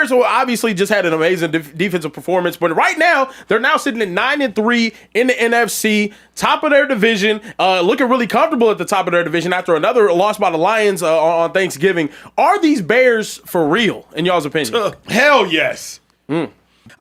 Bears obviously just had an amazing defensive performance, but right now they're now sitting at 9-3 in the NFC, top of their division, looking really comfortable at the top of their division after another loss by the Lions on Thanksgiving. Are these Bears for real, in y'all's opinion? Hell yes.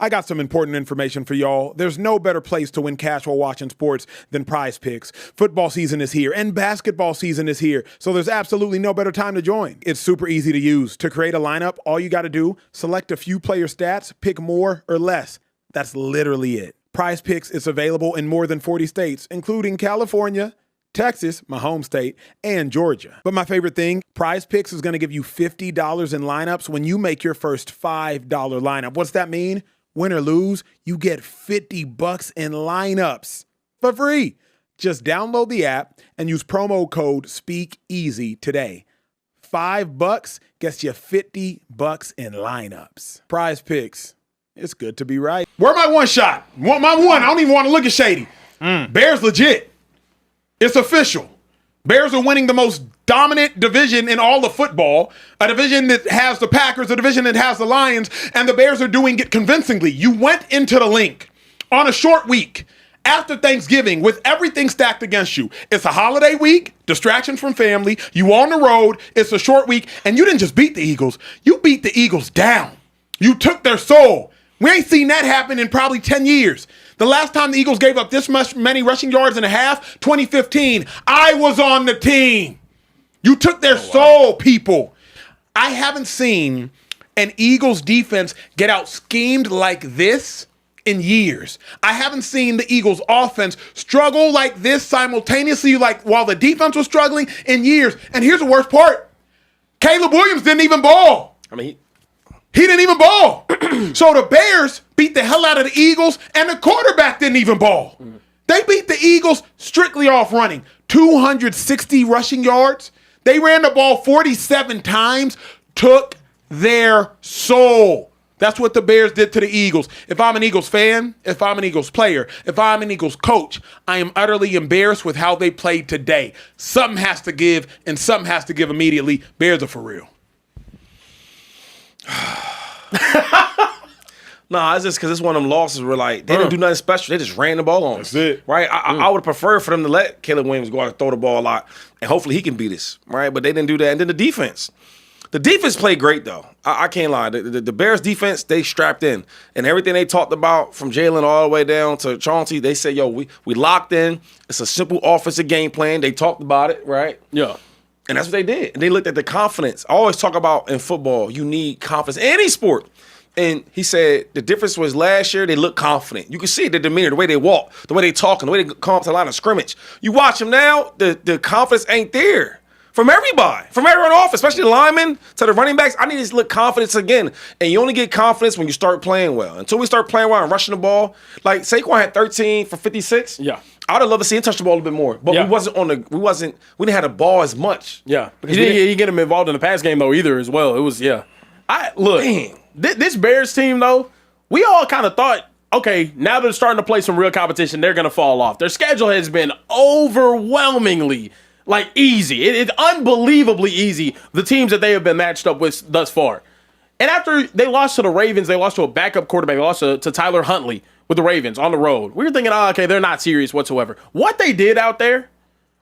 I got some important information for y'all. There's no better place to win cash while watching sports than PrizePicks. Football season is here and basketball season is here, so there's absolutely no better time to join. It's super easy to use. To create a lineup, all you got to do, select a few player stats, pick more or less. That's literally it. PrizePicks is available in more than 40 states, including California, Texas, my home state, and Georgia. But my favorite thing, PrizePicks is going to give you $50 in lineups when you make your first $5 lineup. What's that mean? Win or lose, you get $50 in lineups for free. Just download the app and use promo code Speakeasy today. $5 gets you $50 in lineups. PrizePicks. It's good to be right. Where my one shot? Want my one? I don't even want to look at Shady. Bears legit. It's official. Bears are winning the most dominant division in all of football, a division that has the Packers, a division that has the Lions, and the Bears are doing it convincingly. You went into the link on a short week after Thanksgiving with everything stacked against you. It's a holiday week, distractions from family, you on the road, it's a short week, and you didn't just beat the Eagles, you beat the Eagles down. You took their soul. We ain't seen that happen in probably 10 years. The last time the Eagles gave up this many rushing yards and a half, 2015, I was on the team. You took their soul, people. I haven't seen an Eagles defense get out schemed like this in years. I haven't seen the Eagles offense struggle like this simultaneously, like while the defense was struggling in years. And here's the worst part. Caleb Williams didn't even ball. He didn't even ball. So the Bears beat the hell out of the Eagles, and the quarterback didn't even ball. They beat the Eagles strictly off running. 260 rushing yards. They ran the ball 47 times, took their soul. That's what the Bears did to the Eagles. If I'm an Eagles fan, if I'm an Eagles player, if I'm an Eagles coach, I am utterly embarrassed with how they played today. Something has to give, and something has to give immediately. Bears are for real. Nah, it's just because it's one of them losses where, like, they didn't do nothing special. They just ran the ball on us. That's it. Right? I would have preferred for them to let Caleb Williams go out and throw the ball a lot, and hopefully he can beat us, right? But they didn't do that. And then the defense. The defense played great, though. I can't lie. The Bears' defense, they strapped in. And everything they talked about from Jalen all the way down to Chauncey, they said, yo, we locked in. It's a simple offensive game plan. They talked about it, right? Yeah. And that's what they did. And they looked at the confidence. I always talk about in football, you need confidence. Any sport. And he said the difference was last year they looked confident. You can see the demeanor, the way they walk, the way they talk, and the way they come up to the line of scrimmage. You watch them now, the confidence ain't there from everybody, from everyone off, especially the linemen to the running backs. I need to look confidence again. And you only get confidence when you start playing well. Until we start playing well and rushing the ball, like Saquon had 13 for 56. Yeah. I would have loved to see him touch the ball a little bit more, but we didn't have the ball as much. Yeah, because he didn't get him involved in the pass game though either as well. It was This Bears team though, we all kind of thought, okay, now they're starting to play some real competition, they're gonna fall off. Their schedule has been overwhelmingly easy. It's unbelievably easy. The teams that they have been matched up with thus far, and after they lost to the Ravens, they lost to a backup quarterback. They lost to Tyler Huntley with the Ravens on the road. We were thinking, okay, they're not serious whatsoever. What they did out there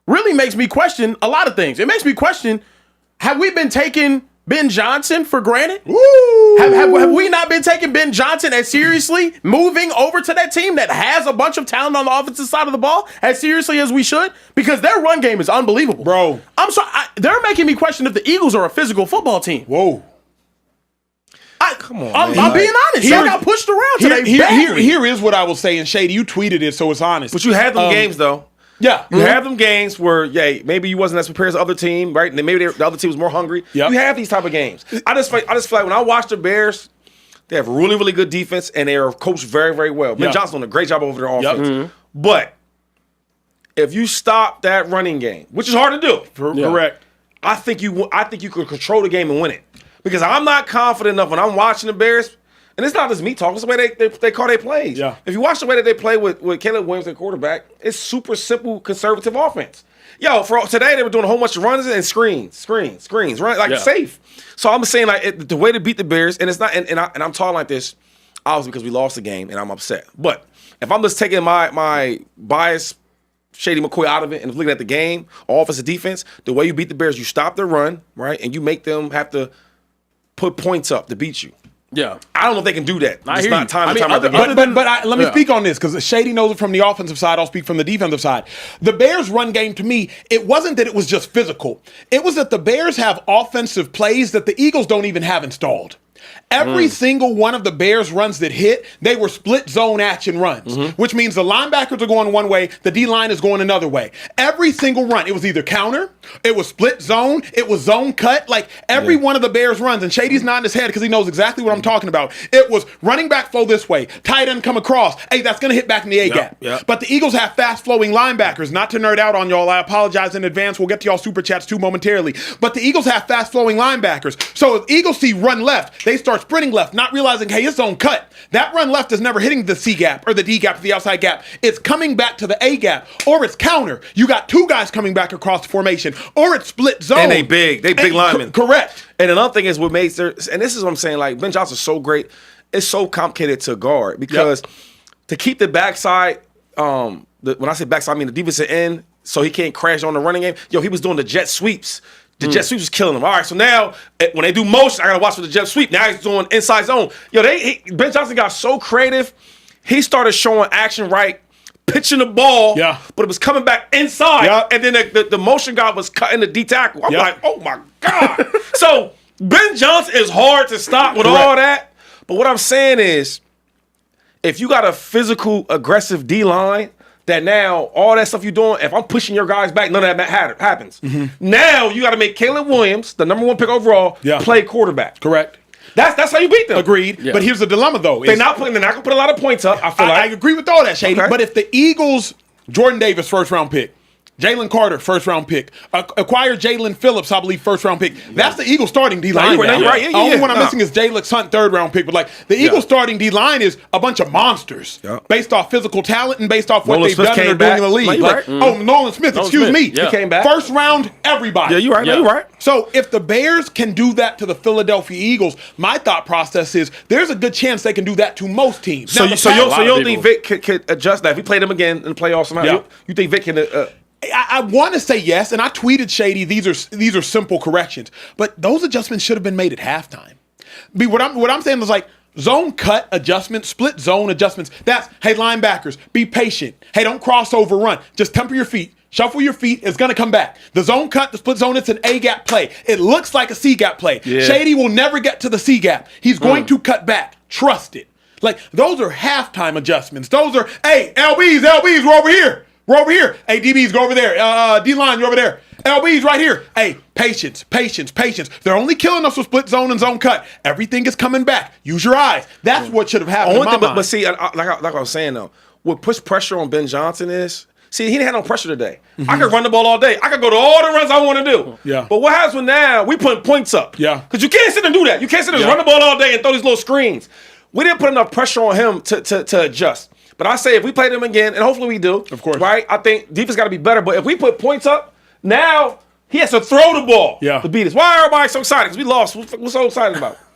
really makes me question a lot of things. It makes me question, have we been taking Ben Johnson for granted? Have we not been taking Ben Johnson as seriously, moving over to that team that has a bunch of talent on the offensive side of the ball as seriously as we should? Because their run game is unbelievable. Bro. I'm sorry. They're making me question if the Eagles are a physical football team. Whoa. Come on, I'm being honest. Y'all got pushed around today. Here is what I will say, and Shady, you tweeted it, so it's honest. But you had them games, though. Yeah. You have them games where, maybe you wasn't as prepared as the other team, right? And maybe the other team was more hungry. Yep. You have these type of games. I just feel like when I watch the Bears, they have really, really good defense, and they are coached very, very well. Ben Johnson doing a great job over their offense. But if you stop that running game, which is hard to do, correct, I think you could control the game and win it. Because I'm not confident enough when I'm watching the Bears, and it's not just me talking, it's the way they call their plays. Yeah. If you watch the way that they play with Caleb Williams at quarterback, it's super simple, conservative offense. Yo, for today they were doing a whole bunch of runs and screens, right? Like safe. So I'm saying like the way to beat the Bears, and it's not, and I'm talking like this, obviously because we lost the game and I'm upset. But if I'm just taking my bias, Shady McCoy out of it and looking at the game, offensive defense, the way you beat the Bears, you stop their run, right, and you make them have to put points up to beat you. Yeah, I don't know if they can do that. I It's hear not you. time I and mean, time again. But let me speak on this because Shady knows it from the offensive side. I'll speak from the defensive side. The Bears' run game, to me, it wasn't that it was just physical. It was that the Bears have offensive plays that the Eagles don't even have installed. Every single one of the Bears runs that hit, they were split zone action runs, which means the linebackers are going one way, the D-line is going another way. Every single run, it was either counter, it was split zone, it was zone cut. Like every one of the Bears runs, and Shady's nodding his head because he knows exactly what I'm talking about. It was running back flow this way, tight end come across. Hey, that's going to hit back in the A-gap. But the Eagles have fast-flowing linebackers. Not to nerd out on y'all, I apologize in advance. We'll get to y'all super chats too momentarily. But the Eagles have fast-flowing linebackers. So if Eagles see run left, they start sprinting left, not realizing, hey, it's zone cut. That run left is never hitting the C gap or the D gap or the outside gap. It's coming back to the A gap, or it's counter. You got two guys coming back across the formation, or it's split zone. And they big linemen. Correct. And another thing is what makes their, and this is what I'm saying, like Ben Johnson's so great, it's so complicated to guard because to keep the backside, when I say backside, I mean the defensive end, so he can't crash on the running game. Yo, he was doing the jet sweeps. The jet sweep was killing him. All right, so now when they do motion, I gotta watch for the jet sweep. Now he's doing inside zone. Yo, Ben Johnson got so creative. He started showing action right, pitching the ball, but it was coming back inside, and then the motion guy was cutting the D tackle. I'm like, oh my god. So Ben Johnson is hard to stop with all that. But what I'm saying is, if you got a physical, aggressive D line. That now, all that stuff you're doing, if I'm pushing your guys back, none of that happens. Now, you got to make Caleb Williams, the #1 pick overall, play quarterback. Correct. That's how you beat them. Agreed. Yeah. But here's the dilemma, though. They're not going to put a lot of points up, I feel like. I agree with all that, Shady. Okay. But if the Eagles, Jordan Davis, first-round pick, Jalen Carter, first-round pick, acquire Jalen Phillips, I believe, first-round pick. That's the Eagles starting D-line. You're right. The only one I'm missing is Jalen Hunt, third-round pick. But like the Eagles starting D-line is a bunch of monsters based off physical talent and based off what Nolan they've Smith done and are came doing in the league. back. Nolan Smith, excuse me. He came back. First round, everybody. Yeah, you're right. You're right. So if the Bears can do that to the Philadelphia Eagles, my thought process is there's a good chance they can do that to most teams. So you don't think Vic could adjust that? If we played him again in the playoffs somehow, you think Vic can... I want to say yes, and I tweeted Shady. These are simple corrections, but those adjustments should have been made at halftime. What I'm saying is like zone cut adjustments, split zone adjustments. That's hey linebackers, be patient. Hey, don't cross over run. Just temper your feet. Shuffle your feet. It's going to come back. The zone cut, the split zone, it's an A-gap play. It looks like a C-gap play. Yeah. Shady will never get to the C-gap. He's going to cut back. Trust it. Like, those are halftime adjustments. Those are, hey, LBs, we're over here. We're over here. Hey, DBs, go over there. D-line, you're over there. LB's right here. Hey, patience. They're only killing us with split zone and zone cut. Everything is coming back. Use your eyes. That's what should have happened in my mind. But see, like I was saying, though, what puts pressure on Ben Johnson is, see, he didn't have no pressure today. I could run the ball all day. I could go to all the runs I want to do. Yeah. But what happens when now we putting points up? Yeah. Because you can't sit and do that. You can't sit and run the ball all day and throw these little screens. We didn't put enough pressure on him to adjust. But I say if we play them again, and hopefully we do, of course, right? I think defense got to be better. But if we put points up, now he has to throw the ball to beat us. Why are everybody so excited? Because we lost. What's so excited about?